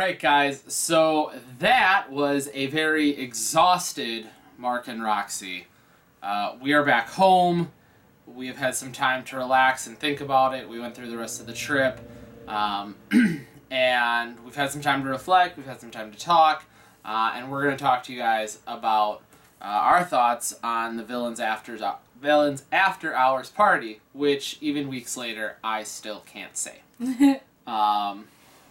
right, guys, so that was a very exhausted Mark and Roxy. We are back home. We have had some time to relax and think about it. We went through the rest of the trip. And we've had some time to reflect. We've had some time to talk. And we're going to talk to you guys about our thoughts on the Villains After Hours party, which even weeks later, I still can't say.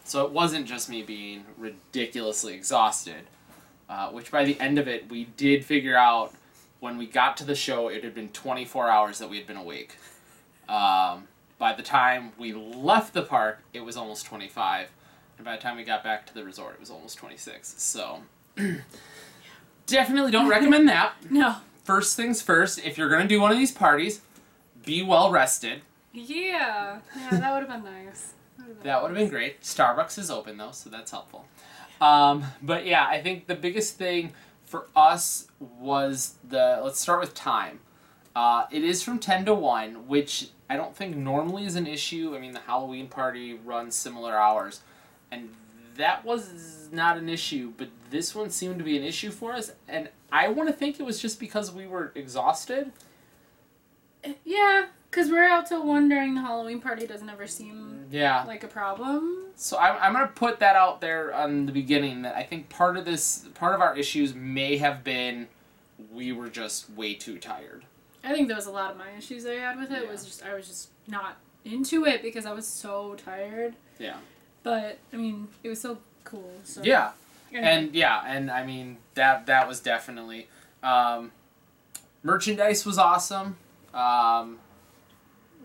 So it wasn't just me being ridiculously exhausted, which by the end of it, we did figure out when we got to the show, it had been 24 hours that we had been awake. By the time we left the park, it was almost 25. And by the time we got back to the resort, it was almost 26. So definitely don't recommend that. No. First things first, if you're going to do one of these parties, be well rested. Yeah, that would have been nice. That would have been great. Starbucks is open, though, so that's helpful. But yeah, I think the biggest thing for us was let's start with time. It is from 10 to 1, which I don't think normally is an issue. I mean, the Halloween party runs similar hours, and that was not an issue, but this one seemed to be an issue for us, and I want to think it was just because we were exhausted. Yeah, because we're out till 1 during the Halloween party doesn't ever seem like a problem. So I'm going to put that out there on the beginning, that I think part of our issues may have been we were just way too tired. I think there was a lot of my issues I had with it. I was just not into it because I was so tired. Yeah. But I mean, it was so cool. So. Yeah. Anyway. And I mean that was definitely merchandise was awesome.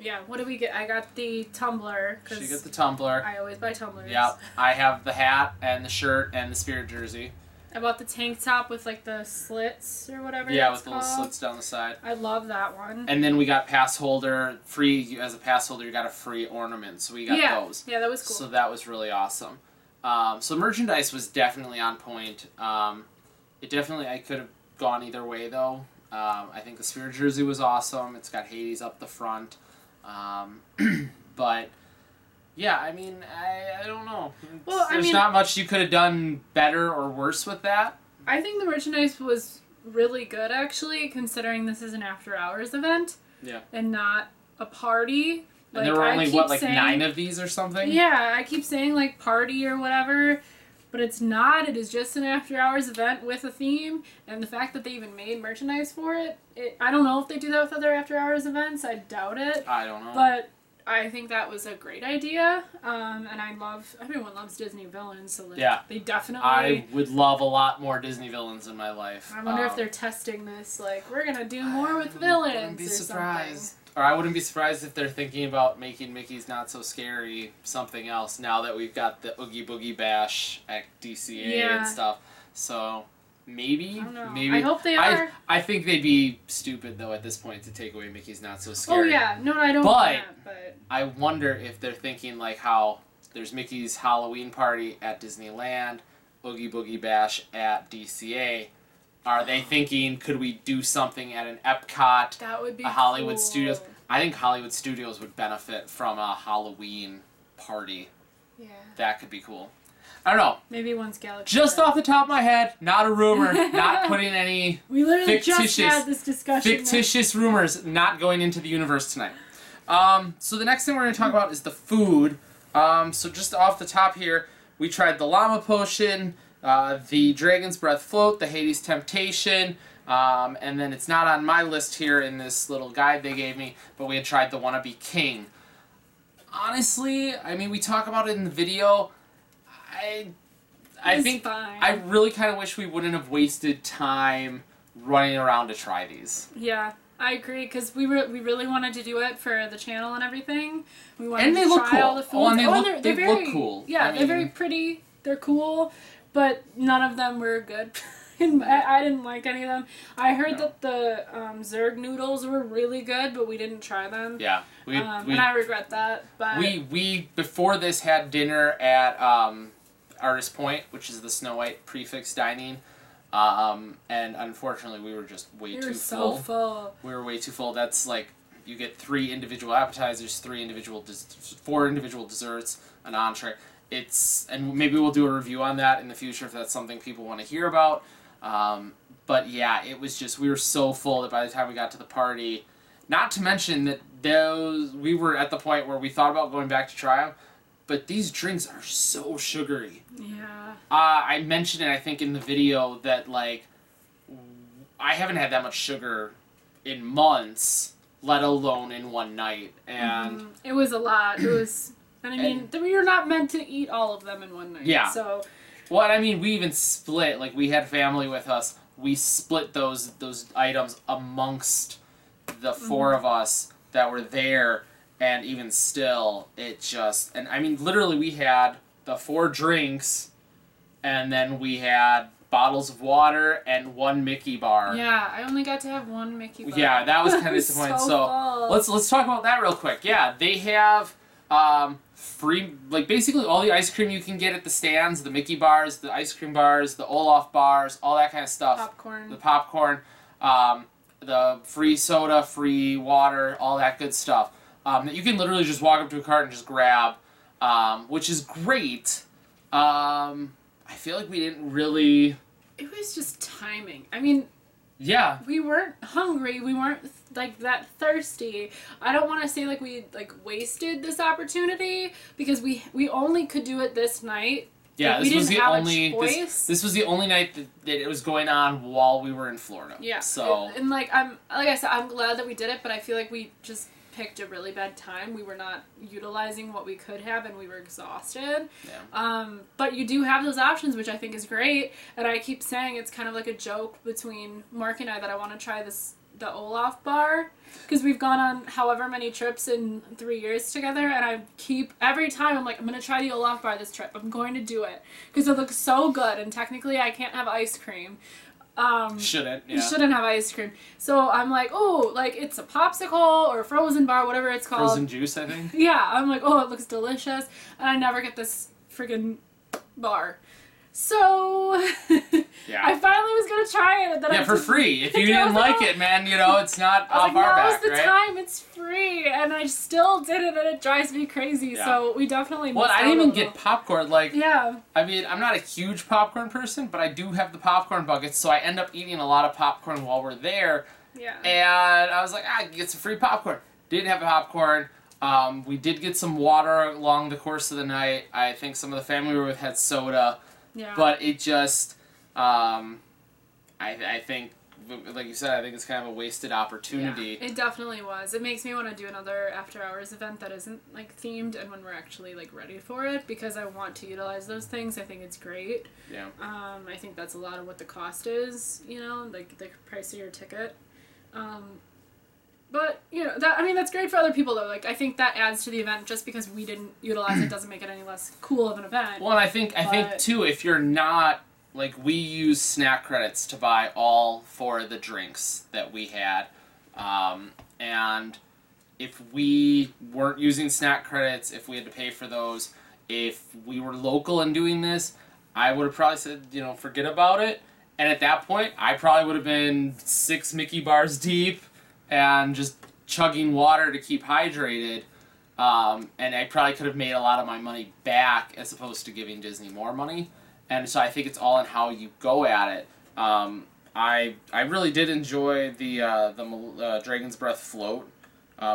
Yeah, what did we get? I got the tumbler. She got the tumbler. I always buy tumblers. Yep. I have the hat and the shirt and the Spirit jersey. I bought the tank top with like the slits or whatever. Yeah, with the little slits down the side. I love that one. And then we got pass holder free. As a pass holder, you got a free ornament, so we got those. Yeah, that was cool. So that was really awesome. So merchandise was definitely on point. I could have gone either way though. I think the Spirit jersey was awesome. It's got Hades up the front. But yeah, I mean, I don't know. There's not much you could have done better or worse with that. I think the merchandise was really good, actually, considering this is an after-hours event. Yeah. And not a party. And there were only, 9 of these or something? Yeah, I keep saying, like, party or whatever, but it's not. It is just an after-hours event with a theme, and the fact that they even made merchandise for it, I don't know if they do that with other after-hours events. I doubt it. I don't know. But I think that was a great idea, and everyone loves Disney villains, so they definitely... I would love a lot more Disney villains in my life. I wonder if they're testing this, like, we're gonna do more with villains. I wouldn't be surprised. Something. Or I wouldn't be surprised if they're thinking about making Mickey's Not So Scary something else now that we've got the Oogie Boogie Bash at DCA and stuff. So... Maybe. I don't know. Maybe. I hope they are. I think they'd be stupid, though, at this point to take away Mickey's Not So Scary. Oh, yeah. No, I don't want that, but... I wonder if they're thinking, like, how there's Mickey's Halloween party at Disneyland, Oogie Boogie Bash at DCA. Are they thinking, could we do something at an Epcot? That would be Hollywood cool. Studios? I think Hollywood Studios would benefit from a Halloween party. Yeah. That could be cool. I don't know. Maybe one's Galaxy. Just off the top of my head, not a rumor, not putting any we literally just had this discussion. Fictitious rumors not going into the universe tonight. So the next thing we're going to talk about is the food. So just off the top here, we tried the Llama Potion, the Dragon's Breath Float, the Hades Temptation, and then it's not on my list here in this little guide they gave me, but we had tried the Wannabe King. Honestly, I mean, we talk about it in the video. I think fine. I really kind of wish we wouldn't have wasted time running around to try these. Yeah, I agree, because we really wanted to do it for the channel and everything. We wanted and they to look try cool. all the foods. Oh, and they very, look cool. Yeah, they're very pretty. They're cool, but none of them were good. I didn't like any of them. I heard that the Zerg noodles were really good, but we didn't try them. Yeah, and I regret that. But we before this had dinner at Artist Point, which is the Snow White prefix dining, and unfortunately we were just way too full. So full. We were way too full. That's like you get 3 individual appetizers, 4 individual desserts, an entree. and maybe we'll do a review on that in the future if that's something people want to hear about. But yeah, it was just, we were so full that by the time we got to the party, not to mention that we were at the point where we thought about going back to try them, but these drinks are so sugary. Yeah. I mentioned it, I think, in the video that, like, I haven't had that much sugar in months, let alone in one night. And it was a lot. It was, and I mean, you're not meant to eat all of them in one night. Yeah. So. Well, and I mean, we even split. Like, we had family with us. We split those items amongst the four of us that were there. And even still, it just... And, I mean, literally, we had the 4 drinks, and then we had bottles of water and 1 Mickey bar. Yeah, I only got to have 1 Mickey bar. Yeah, that was kind of disappointing. So let's talk about that real quick. Yeah, they have free... Like, basically, all the ice cream you can get at the stands, the Mickey bars, the ice cream bars, the Olaf bars, all that kind of stuff. Popcorn. The popcorn. The free soda, free water, all that good stuff. That you can literally just walk up to a cart and just grab, which is great. I feel like we didn't really... It was just timing. I mean... Yeah. We weren't hungry. We weren't, like, that thirsty. I don't want to say, like, we, like, wasted this opportunity, because we only could do it this night. Yeah, like, this was the only... This was the only night that it was going on while we were in Florida. Yeah. So... And like I said, I'm glad that we did it, but I feel like we just... picked a really bad time. We were not utilizing what we could have, and we were exhausted. Yeah. But you do have those options, which I think is great. And I keep saying it's kind of like a joke between Mark and I that I want to try the Olaf bar, because we've gone on however many trips in 3 years together, and I keep every time I'm like, I'm gonna try the Olaf bar this trip. I'm going to do it because it looks so good, and technically I can't have ice cream. Shouldn't, yeah. You shouldn't have ice cream. So I'm like, oh, like it's a popsicle or a frozen bar, whatever it's called. Frozen juice, I think. Yeah, I'm like, oh, it looks delicious. And I never get this friggin' bar. So Yeah. I finally was going to try it. Yeah, for free. If you didn't like it, man, you know, it's not off our now's back, the right? time, it's free. And I still did it, and it drives me crazy. Yeah. So we definitely missed Well, I out didn't even a get little. popcorn. Like, Yeah. I mean, I'm not a huge popcorn person, but I do have the popcorn buckets, so I end up eating a lot of popcorn while we're there. Yeah. And I was like, I can get some free popcorn. Didn't have popcorn. We did get some water along the course of the night. I think some of the family we were with had soda. Yeah. But it just, I think, like you said, I think it's kind of a wasted opportunity. Yeah, it definitely was. It makes me want to do another after hours event that isn't like themed, and when we're actually like ready for it, because I want to utilize those things. I think it's great. Yeah. I think that's a lot of what the cost is, you know, like the price of your ticket. But, you know, that's great for other people, though. Like, I think that adds to the event. Just because we didn't utilize it doesn't make it any less cool of an event. Well, and I think too, if you're not, like, we use snack credits to buy all 4 of the drinks that we had. And if we weren't using snack credits, if we had to pay for those, if we were local and doing this, I would have probably said, you know, forget about it. And at that point, I probably would have been 6 Mickey bars deep and just chugging water to keep hydrated. And I probably could have made a lot of my money back as opposed to giving Disney more money. And so I think it's all in how you go at it. I really did enjoy the Dragon's Breath float,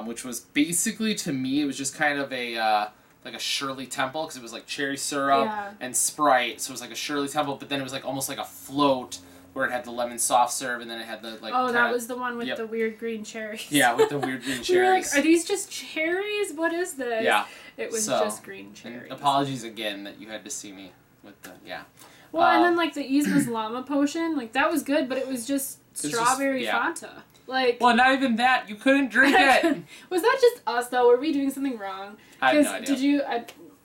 which was basically, to me, it was just kind of a like a Shirley Temple, because it was like cherry syrup and Sprite, so it was like a Shirley Temple, but then it was like almost like a float where it had the lemon soft serve, and then it had the like. Oh, that was the one with the weird green cherries. Yeah, with the weird green cherries. We were like, are these just cherries? What is this? Yeah. It was just green cherries. Apologies again that you had to see me with the Well, and then like the Yzma's llama potion, like that was good, but it was just strawberry Fanta. Like. Well, not even that. You couldn't drink it. Was that just us though? Were we doing something wrong? I have no idea. Did you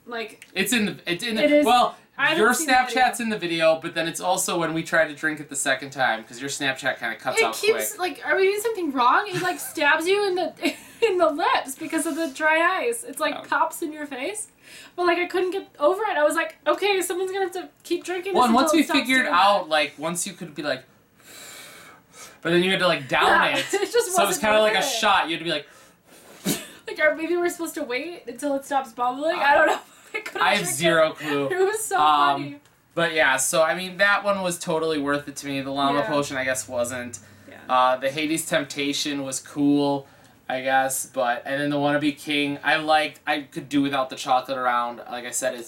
like? It's in the. It is. Well, your Snapchat's in the video, but then it's also when we try to drink it the second time, because your Snapchat kind of cuts out quick. It keeps like, are we doing something wrong? It like stabs you in the lips because of the dry ice. It's like pops in your face. But like I couldn't get over it. I was like, okay, someone's gonna have to keep drinking this. Well, and once we figured out, like, once you could be like, but then you had to like down it. It just so it was kind of like a shot. You had to be like. Like, maybe we're supposed to wait until it stops bubbling. I don't know. I have zero clue. It was so funny. But yeah, so I mean that one was totally worth it to me. The llama potion I guess wasn't. Yeah. The Hades Temptation was cool, I guess, and then the Wannabe King I could do without the chocolate around. Like I said, it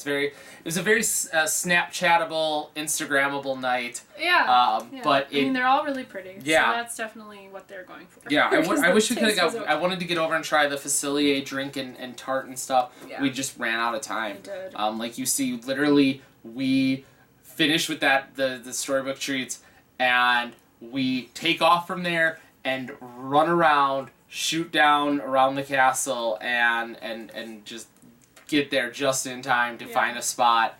was a very Snapchatable, Instagrammable night. Yeah. But I mean they're all really pretty. Yeah. So that's definitely what they're going for. Yeah, I wish we could have okay. I wanted to get over and try the Facilier drink and tart and stuff. Yeah. We just ran out of time. We did. Like you see, literally we finish with the storybook treats, and we take off from there and run around, shoot down around the castle, and just get there just in time to find a spot,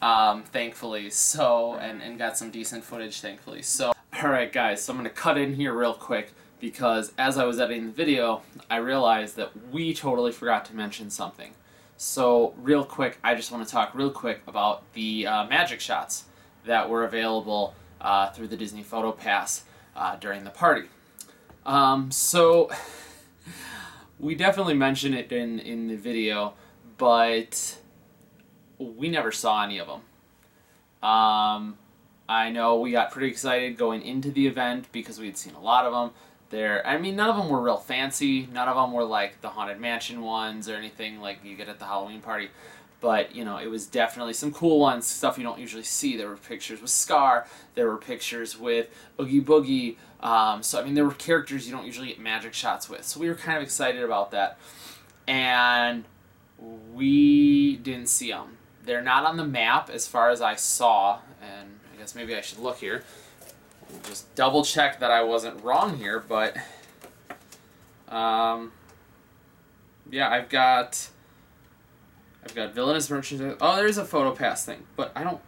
thankfully. So and got some decent footage, thankfully. So alright guys, so I'm gonna cut in here real quick because as I was editing the video, I realized that we totally forgot to mention something. So real quick, I just want to talk real quick about the magic shots that were available through the Disney Photo Pass during the party. So we definitely mention it in the video, but we never saw any of them. I know we got pretty excited going into the event because we had seen a lot of them. I mean, none of them were real fancy. None of them were like the Haunted Mansion ones or anything like you get at the Halloween party. But, you know, it was definitely some cool ones, stuff you don't usually see. There were pictures with Scar. There were pictures with Oogie Boogie. So, I mean, there were characters you don't usually get magic shots with. So we were kind of excited about that. And we didn't see them. They're not on the map as far as I saw. And I guess maybe I should look here. We'll just double check that I wasn't wrong here. But, yeah, I've got Villainous Merchandise. Oh, there's a Photo Pass thing, but I don't...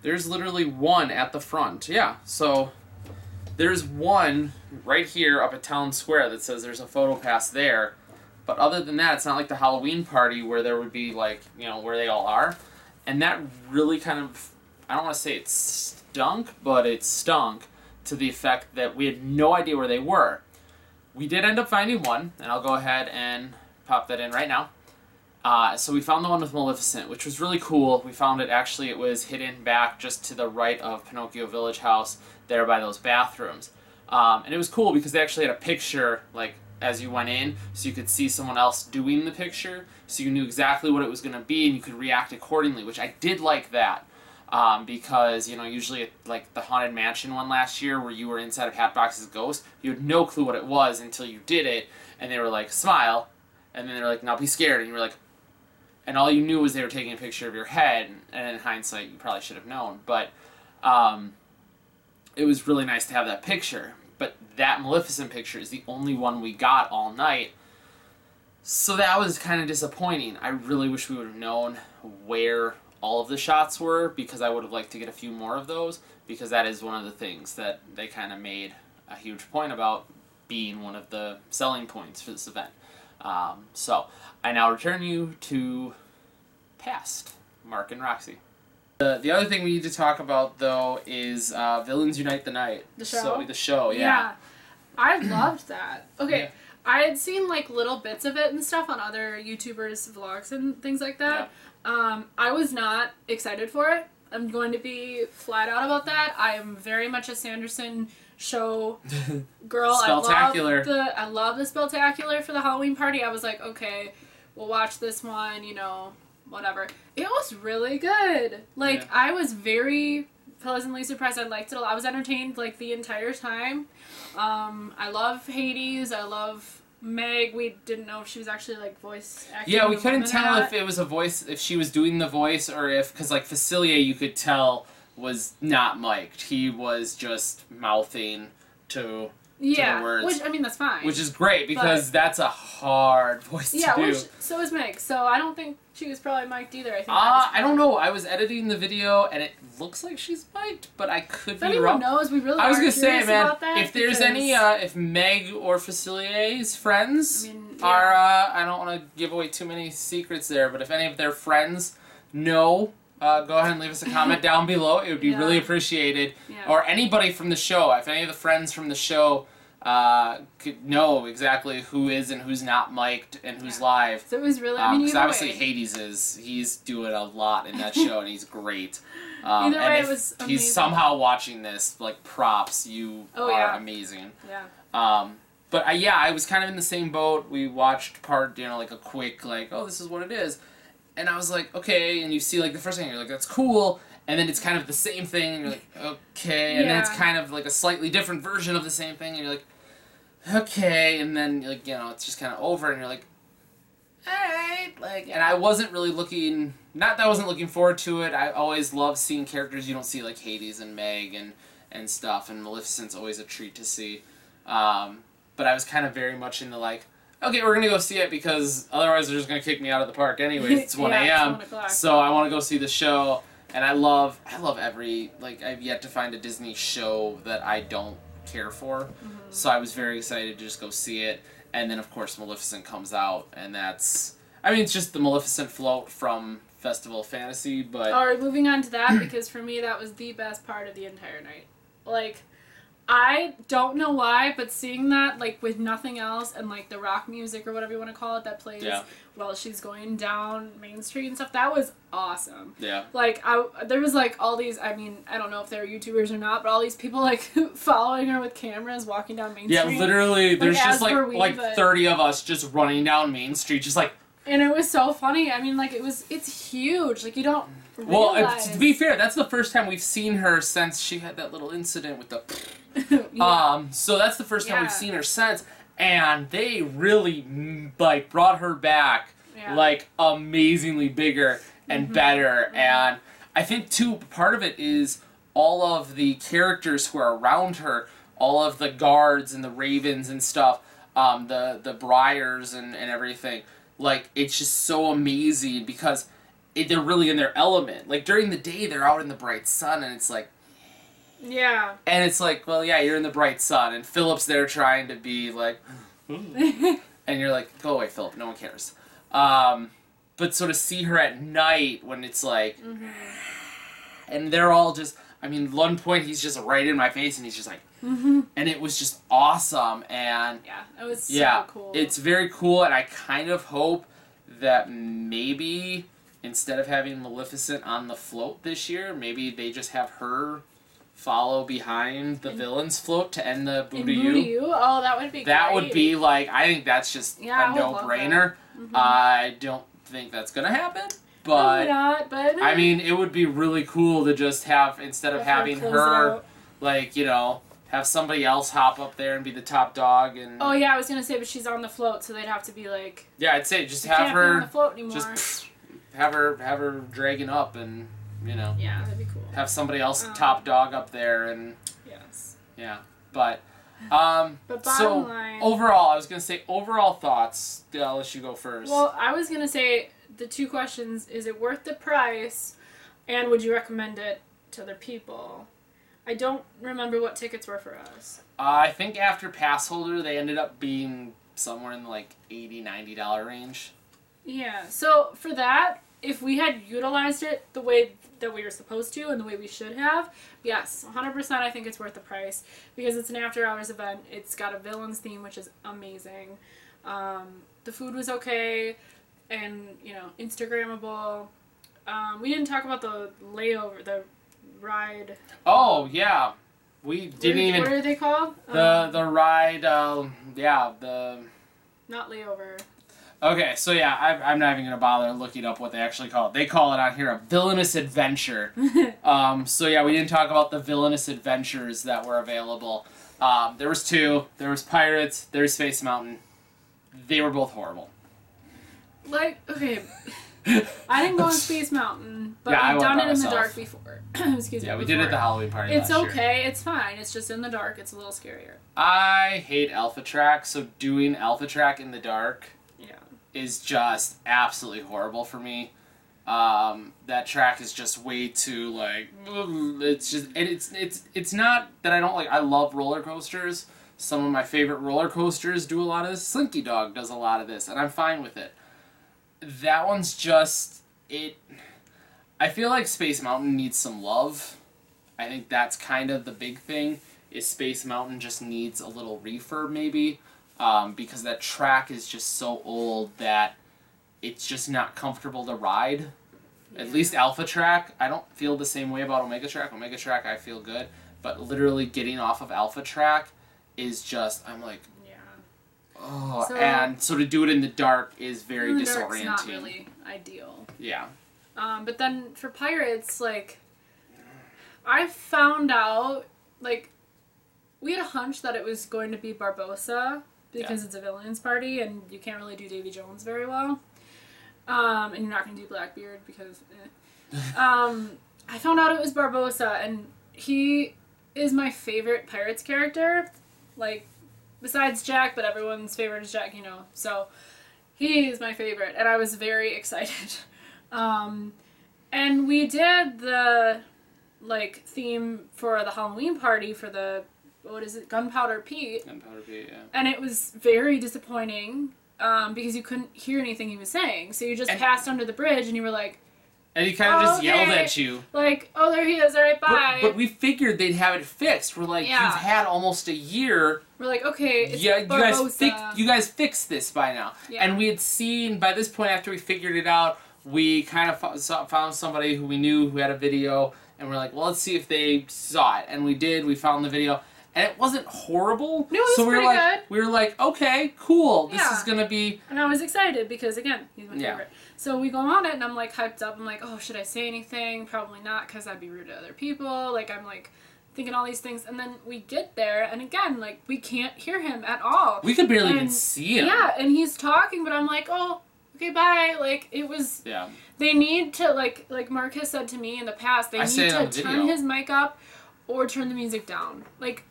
There's literally one at the front. Yeah, so there's one right here up at Town Square that says there's a Photo Pass there. But other than that, it's not like the Halloween party where there would be, like, you know, where they all are. And that really kind of... I don't want to say it stunk, but it stunk to the effect that we had no idea where they were. We did end up finding one, and I'll go ahead and pop that in right now. So we found the one with Maleficent, which was really cool. We found it actually, it was hidden back just to the right of Pinocchio Village House, there by those bathrooms. And it was cool because they actually had a picture, like, as you went in, so you could see someone else doing the picture, so you knew exactly what it was going to be, and you could react accordingly, which I did like that. Because, you know, usually, like, the Haunted Mansion one last year, where you were inside of Hatbox's ghost, you had no clue what it was until you did it, and they were like, smile, and then they were like, now be scared, and you were like, and all you knew was they were taking a picture of your head, and in hindsight, you probably should have known, but it was really nice to have that picture. But that Maleficent picture is the only one we got all night, so that was kind of disappointing. I really wish we would have known where all of the shots were, because I would have liked to get a few more of those, because that is one of the things that they kind of made a huge point about being one of the selling points for this event. So, I now return you to past Mark and Roxy. The other thing we need to talk about, though, is Villains Unite the Night. The show? So, the show, yeah. Yeah. I loved that. Okay, Yeah. I had seen, like, little bits of it and stuff on other YouTubers' vlogs and things like that. Yeah. I was not excited for it. I'm going to be flat out about that. I am very much a Sanderson show girl. Spelltacular. I love the Spelltacular for the Halloween party. I was like, okay, we'll watch this one, you know, whatever. It was really good. Like, Yeah. I was very pleasantly surprised. I liked it a lot. I was entertained, like, the entire time. I love Hades. I love Meg. We didn't know if she was actually, like, voice acting. Yeah, we the couldn't woman or tell not. if it was a voice, if she was doing the voice, or if, because, like, Facilier, you could tell, was not mic'd. He was just mouthing to the words. Which, I mean, that's fine. Which is great, because that's a hard voice to do. So is Meg. So I don't think she was probably mic'd either. I think. I don't know. I was editing the video, and it looks like she's mic'd, but I could If be anyone wrong. knows, we really I was are gonna say, curious man, about that if there's because- any, if Meg or Facilier's friends I mean, are, I don't want to give away too many secrets there, but if any of their friends know, go ahead and leave us a comment down below. It would be Yeah. really appreciated. Yeah. Or anybody from the show. If any of the friends from the show could know exactly who is and who's not mic'd and who's live. So it was really, I mean, Because either obviously way. he's doing a lot in that show and he's great. Either and way, if it was he's amazing. somehow watching this, like, props, you Oh, are yeah. amazing. Yeah. But I was kind of in the same boat. We watched like a quick, like, oh, this is what it is. And I was like, okay, and you see, like, the first thing, you're like, that's cool. And then it's kind of the same thing, and you're like, okay. And then it's Yeah. kind of like a slightly different version of the same thing, and you're like, okay. And then, like, it's just kind of over, and you're like, alright. Like, and I wasn't really looking, not that I wasn't looking forward to it. I always love seeing characters you don't see, like Hades and Meg and stuff, and Maleficent's always a treat to see. But I was kind of very much into, like, okay, we're gonna go see it because otherwise they're just gonna kick me out of the park anyways. It's 1 Yeah, a.m. it's 1 o'clock. So I want to go see the show, and I love every, like, I've yet to find a Disney show that I don't care for. Mm-hmm. So I was very excited to just go see it, and then of course Maleficent comes out, and that's, I mean, it's just the Maleficent float from Festival of Fantasy, but Alright, moving on to that, because for me that was the best part of the entire night. Like, I don't know why, but seeing that, like, with nothing else, and, like, the rock music, or whatever you want to call it, that plays while she's going down Main Street and stuff, that was awesome. Yeah. Like, there was, like, all these, I mean, I don't know if they're YouTubers or not, but all these people, like, following her with cameras, walking down Main Street. Yeah, literally, there's Like, just, as per we, like but- 30 of us just running down Main Street, just like, And it was so funny. I mean, like, it's huge. Like, you don't well, realize. to be fair, that's the first time we've seen her since she had that little incident with the Yeah. so that's the first time Yeah. we've seen her since, and they really, like, brought her back, Yeah. like, amazingly bigger and better, and I think, too, part of it is all of the characters who are around her, all of the guards and the ravens and stuff, the briars and everything, like, it's just so amazing because they're really in their element. Like, during the day, they're out in the bright sun, and it's like, Yeah. and it's like, well, yeah, you're in the bright sun, and Philip's there trying to be like, and you're like, go away, Philip, no one cares. But so to see her at night when it's like, and they're all just, I mean, at one point he's just right in my face, and he's just like, and it was just awesome, and Yeah, it was so yeah, cool. it's very cool, and I kind of hope that maybe instead of having Maleficent on the float this year, maybe they just have her follow behind the villain's float to end the Boo In to Boo to You. You? Oh, that would be That great. would be like, I think that's just Yeah, I a would love no-brainer. that. I don't think that's gonna happen, Probably but not, but I mean, it would be really cool to just have, instead of having close it her, out. like, have somebody else hop up there and be the top dog, and Oh yeah, I was gonna say, but she's on the float, so they'd have to be like, yeah, I'd say just you have can't be on the her, float anymore. just have her dragging up, and Yeah, that'd be cool. have somebody else top dog up there, and Yes. yeah, but But so bottom line. overall, I was gonna say overall thoughts. I'll let you go first. Well, I was gonna say the two questions: is it worth the price, and would you recommend it to other people? I don't remember what tickets were for us. I think after pass holder, they ended up being somewhere in the like $80-$90 range. Yeah. So for that, if we had utilized it the way that we were supposed to and the way we should have, yes, 100%. I think it's worth the price because it's an after-hours event. It's got a villains theme, which is amazing. The food was okay, and Instagrammable. We didn't talk about the layover, the ride. Oh yeah, we didn't even What are they called? the ride. Yeah, the. Not layover. Okay, so yeah, I'm not even gonna bother looking up what they actually call it. They call it on here a villainous adventure. So yeah, we didn't talk about the villainous adventures that were available. There was two. There was Pirates. There's Space Mountain. They were both horrible. Like, okay, I didn't go on Space Mountain, but Yeah, I we've went done by it in the myself. dark before. Excuse me. Yeah, we did it at the Halloween party It's last year. okay. It's fine. It's just in the dark. It's a little scarier. I hate Alpha Track, so doing Alpha Track in the dark Yeah. is just absolutely horrible for me. That track is just way too like it's just and it's not that I don't like. I love roller coasters. Some of my favorite roller coasters do a lot of this. Slinky Dog does a lot of this, and I'm fine with it. That one's just it. I feel like Space Mountain needs some love. I think that's kind of the big thing is Space Mountain just needs a little refurb maybe, because that track is just so old that it's just not comfortable to ride. Yeah. At least Alpha Track, I don't feel the same way about Omega Track. Omega Track, I feel good, but literally getting off of Alpha Track is just, I'm like, Yeah. oh, So- and so to do it in the dark is very In the dark's disorienting. not really ideal. Yeah. But then for Pirates, like, I found out, like, we had a hunch that it was going to be Barbossa because it's a villains party and you can't really do Davy Jones very well. And you're not going to do Blackbeard because, I found out it was Barbossa, and he is my favorite Pirates character. Like, besides Jack, but everyone's favorite is Jack, you know. So, he is my favorite, and I was very excited. And we did the, like, theme for the Halloween party for the, what is it, Gunpowder Pete. Gunpowder Pete, yeah. And it was very disappointing, because you couldn't hear anything he was saying. So you just passed under the bridge, and you were like, And he kind of just yelled okay. at you. like, oh, there he is, alright, bye. But we figured they'd have it fixed. We're like, Yeah. you've had almost a year. We're like, okay, it's Yeah, Barbossa. you guys fixed this by now. Yeah. And we had seen, by this point, after we figured it out, we kind of found somebody who we knew who had a video, and we're like, well, let's see if they saw it. And we did. We found the video. And it wasn't horrible. No, it was so we were pretty like, good. We were like, okay, cool. This Yeah. is going to be... And I was excited because, again, he's my Yeah. favorite. So we go on it, and I'm, like, hyped up. I'm like, oh, should I say anything? Probably not, because I'd be rude to other people. Like, I'm, like, thinking all these things. And then we get there, and again, like, we can't hear him at all. We could barely even And- see him. Yeah, and he's talking, but I'm like, oh, okay, bye. Like, it was... Yeah. They need to, like Mark has said to me in the past, they I say need it on to the turn video. his mic up or turn the music down. Like,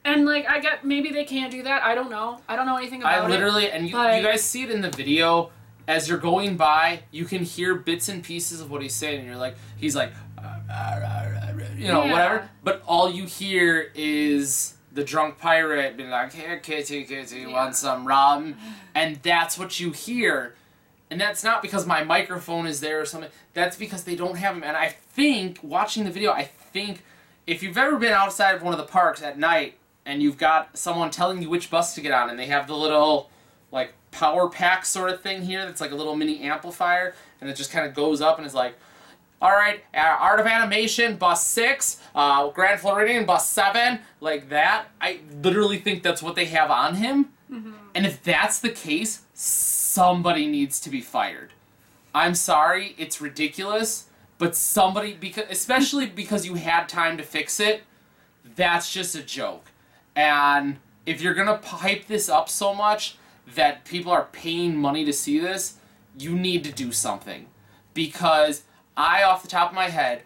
and, like, I get, maybe they can't do that. I don't know. I don't know anything about I literally, and but- you guys see it in the video, as you're going by, you can hear bits and pieces of what he's saying, and you're like, he's like, you know, Yeah. whatever, but all you hear is the drunk pirate being like, here, kitty, kitty, want some rum, and that's what you hear. And that's not because my microphone is there or something, that's because they don't have him, and I think, watching the video, I think, if you've ever been outside of one of the parks at night, and you've got someone telling you which bus to get on, and they have the little, like, power pack sort of thing here that's like a little mini amplifier, and it just kind of goes up and is like, alright, Art of Animation, bus 6, Grand Floridian, bus 7, like that. I literally think that's what they have on him. Mm-hmm. And if that's the case, somebody needs to be fired. I'm sorry, it's ridiculous, but somebody, especially because you had time to fix it, that's just a joke. And if you're gonna hype this up so much that people are paying money to see this, you need to do something. Because I, off the top of my head,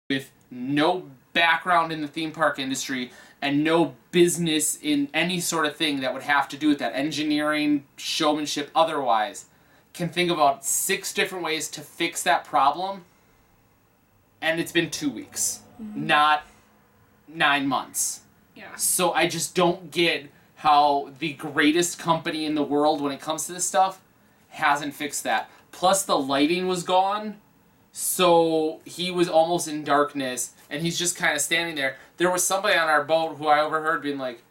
with no background in the theme park industry and no business in any sort of thing that would have to do with that, engineering, showmanship, otherwise, can think about 6 different ways to fix that problem, and it's been 2 weeks, not 9 months. Yeah. So I just don't get how the greatest company in the world when it comes to this stuff hasn't fixed that. Plus the lighting was gone, so he was almost in darkness, and he's just kind of standing there. There was somebody on our boat who I overheard being like,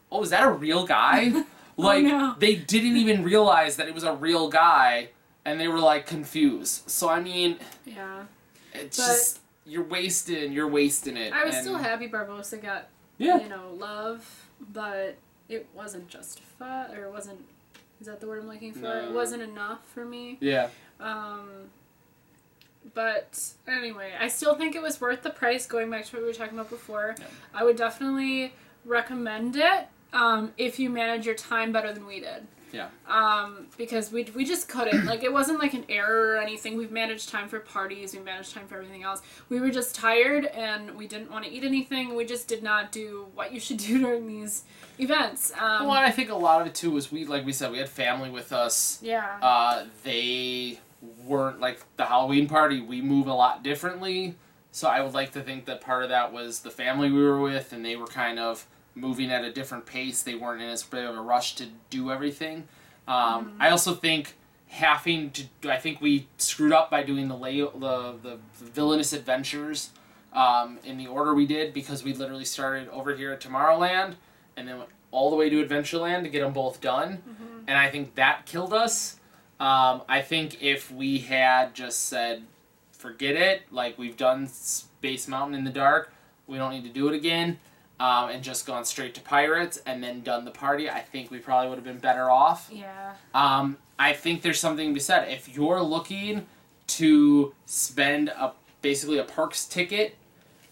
oh, is that a real guy? Like, no. they didn't even realize that it was a real guy, and they were, like, confused. So, I mean, Yeah. it's But- just, you're wasting it. I was and- still happy Barbossa got, Yeah. you know, love, but it wasn't justified, or it wasn't, is that the word I'm looking for? No. It wasn't enough for me. Yeah. But anyway, I still think it was worth the price, going back to what we were talking about before. Yeah. I would definitely recommend it if you manage your time better than we did. Yeah. Because we just couldn't. Like, it wasn't like an error or anything. We've managed time for parties. We managed time for everything else. We were just tired, and we didn't want to eat anything. We just did not do what you should do during these events. Well, and I think a lot of it, too, was like we said, we had family with us. Yeah. They weren't, like, the Halloween party, we move a lot differently. So I would like to think that part of that was the family we were with, and they were kind of moving at a different pace. They weren't in as big of a rush to do everything. I also think I think we screwed up by doing the Villainous Adventures, in the order we did because we literally started over here at Tomorrowland and then went all the way to Adventureland to get them both done. And I think that killed us. I think if we had just said, forget it, like we've done Space Mountain in the dark, we don't need to do it again, and just gone straight to Pirates and then done the party, I think we probably would have been better off. Yeah. I think there's something to be said. If you're looking to spend basically a parks ticket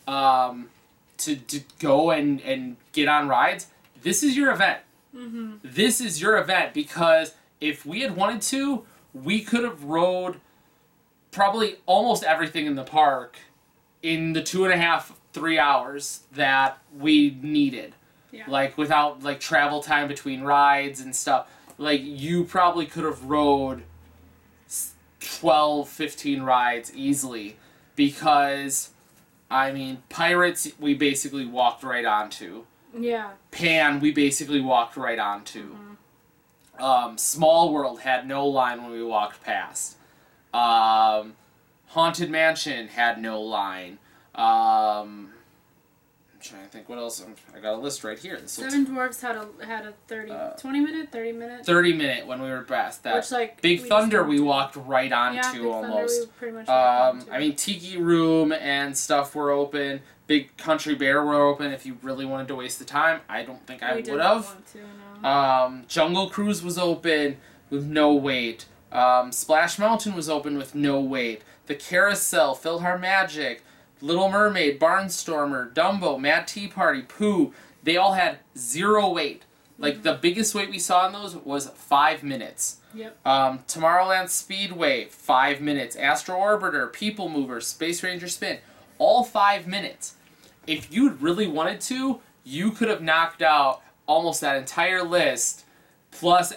to go and get on rides, this is your event. This is your event because if we had wanted to, we could have rode probably almost everything in the park in the 2.5, 3 hours that we needed. Yeah. Like without like travel time between rides and stuff. Like you probably could have rode 12, 15 rides easily because, I mean, Pirates we basically walked right onto. Yeah. Pan we basically walked right onto. Small World had no line when we walked past. Haunted Mansion had no line. I'm trying to think what else. I got a list right here. Seven Dwarfs had a 20 minute, 30 minute. 30 minute when we were past that. Which, like, Big Thunder we walked right onto almost. Big Thunder we pretty much walked onto. I mean, Tiki Room and stuff were open. Big Country Bear were open. If you really wanted to waste the time, I don't think I would have. No. Jungle Cruise was open with no wait. Splash Mountain was open with no wait. The Carousel, PhilharMagic, Little Mermaid, Barnstormer, Dumbo, Mad Tea Party, Pooh, they all had 0 wait. Like, the biggest wait we saw in those was 5 minutes. Yep. Tomorrowland Speedway, 5 minutes. Astro Orbiter, People Mover, Space Ranger Spin, all 5 minutes. If you'd really wanted to, you could have knocked out almost that entire list, plus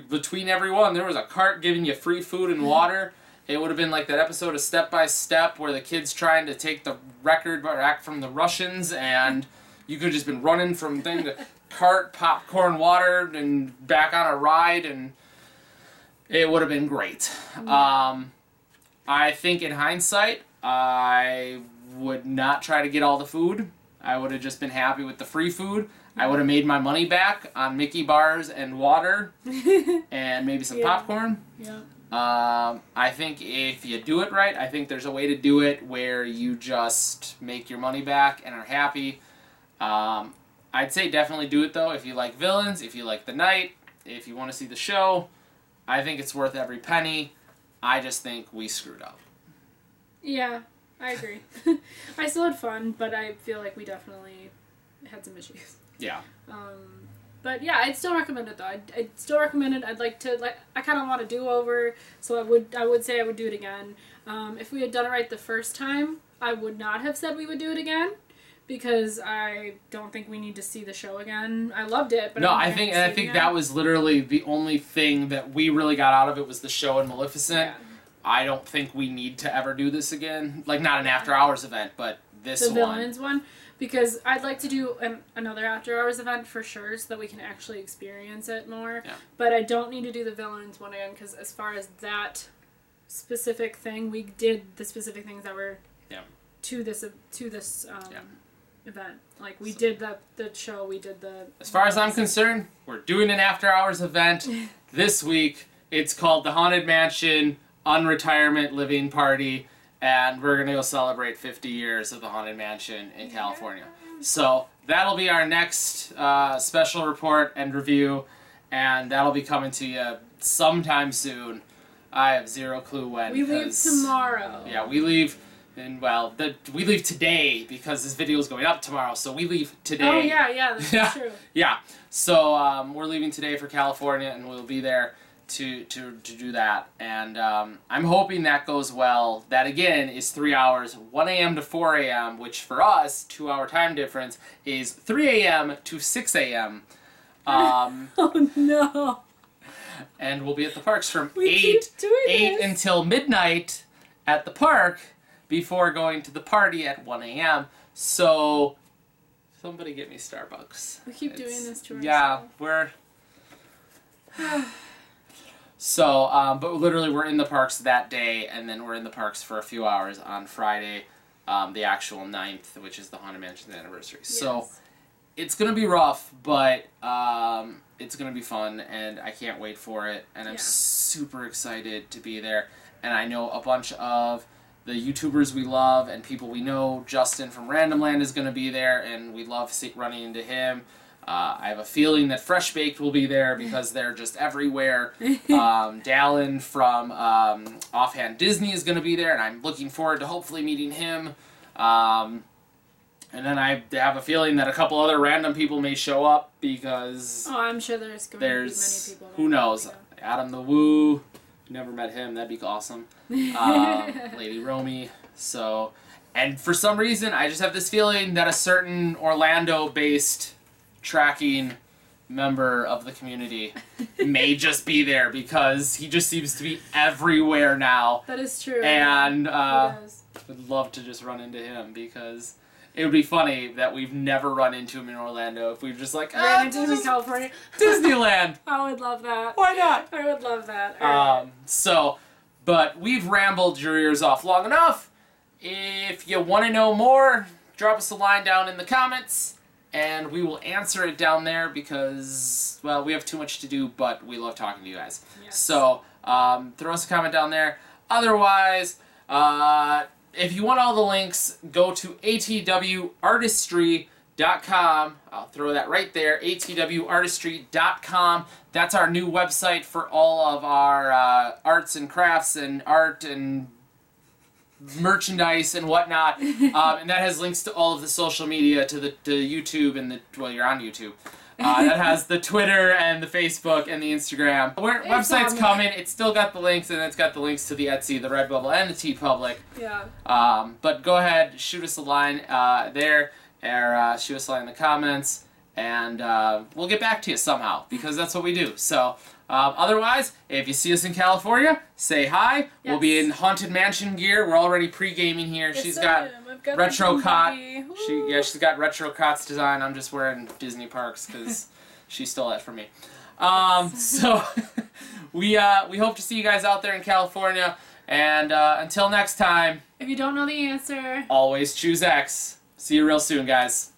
between every one, there was a cart giving you free food and water. It would have been like that episode of Step by Step where the kid's trying to take the record back from the Russians, and you could have just been running from thing to cart, popcorn, water, and back on a ride, and it would have been great. I think in hindsight, I would not try to get all the food. I would have just been happy with the free food. I would have made my money back on Mickey bars and water and maybe some popcorn. Yeah. I think if you do it right, I think there's a way to do it where you just make your money back and are happy. I'd say definitely do it though if you like Villains, if you like the night, if you want to see the show. I think it's worth every penny. I just think we screwed up. Yeah, I agree. I still had fun, but I feel like we definitely had some issues. Yeah. But yeah, I'd still recommend it though. I'd still recommend it. I'd like to I kind of want to do over, so I would say I would do it again. If we had done it right the first time, I would not have said we would do it again, because I don't think we need to see the show again. I loved it, but no, I think that was literally the only thing that we really got out of it was the show and Maleficent. Yeah. I don't think we need to ever do this again. Like, not an after hours event, but this one. The Villains one. Because I'd like to do another After Hours event for sure, so that we can actually experience it more. Yeah. But I don't need to do the Villains one again, because as far as that specific thing, we did the specific things that were to this event. Like, we did the show, we did the... As far as I'm concerned, we're doing an After Hours event this week. It's called the Haunted Mansion Unretirement Living Party. And we're going to go celebrate 50 years of the Haunted Mansion in California. So that'll be our next special report and review. And that'll be coming to you sometime soon. I have 0 clue when. We leave tomorrow. Yeah, we leave... we leave today because this video is going up tomorrow. So we leave today. Oh, yeah, that's true. Yeah. So we're leaving today for California, and we'll be there to do that, and I'm hoping that goes well. That again is 3 hours, 1 a.m. to 4 a.m., which for us, 2 hour time difference, is 3 a.m. to 6 a.m. Oh no! And we'll be at the parks from 8 until midnight at the park before going to the party at 1 a.m. So somebody get me Starbucks. We keep doing this to ourselves. Yeah, we're. So, but literally we're in the parks that day, and then we're in the parks for a few hours on Friday. the actual 9th, which is the Haunted Mansion's anniversary. Yes. So it's going to be rough, but it's going to be fun, and I can't wait for it. And I'm super excited to be there. And I know a bunch of the YouTubers we love and people we know. Justin from Random Land is going to be there, and we love running into him. I have a feeling that Fresh Baked will be there because they're just everywhere. Dallin from Offhand Disney is going to be there, and I'm looking forward to hopefully meeting him. And then I have a feeling that a couple other random people may show up because... Oh, I'm sure there's going to be many people. Who knows? Adam the Woo. Never met him. That'd be awesome. Lady Romy. So, and for some reason, I just have this feeling that a certain Orlando-based tracking member of the community may just be there because he just seems to be everywhere now. That is true. And would love to just run into him because it would be funny that we've never run into him in Orlando if we've just like ran into him in California. Disneyland. I would love that. Why not? I would love that. So, but we've rambled your ears off long enough. If you want to know more, drop us a line down in the comments, and we will answer it down there because, well, we have too much to do, but we love talking to you guys. Yes. So, throw us a comment down there. Otherwise, if you want all the links, go to atwartistry.com. I'll throw that right there, atwartistry.com. That's our new website for all of our arts and crafts and art and merchandise and whatnot. And that has links to all of the social media, to YouTube and well, you're on YouTube. That has the Twitter and the Facebook and the Instagram. Website's coming. It's still got the links, and it's got the links to the Etsy, the Redbubble, and the TeePublic. Yeah. But go ahead, shoot us a line there, or shoot us a line in the comments, and we'll get back to you somehow, because that's what we do. So, otherwise, if you see us in California, say hi. Yes. We'll be in Haunted Mansion gear. We're already pre-gaming here. Yes, She's got retro cot. She's got retro cots design. I'm just wearing Disney Parks because she stole that from me. So we hope to see you guys out there in California. And until next time, if you don't know the answer, always choose X. See you real soon, guys.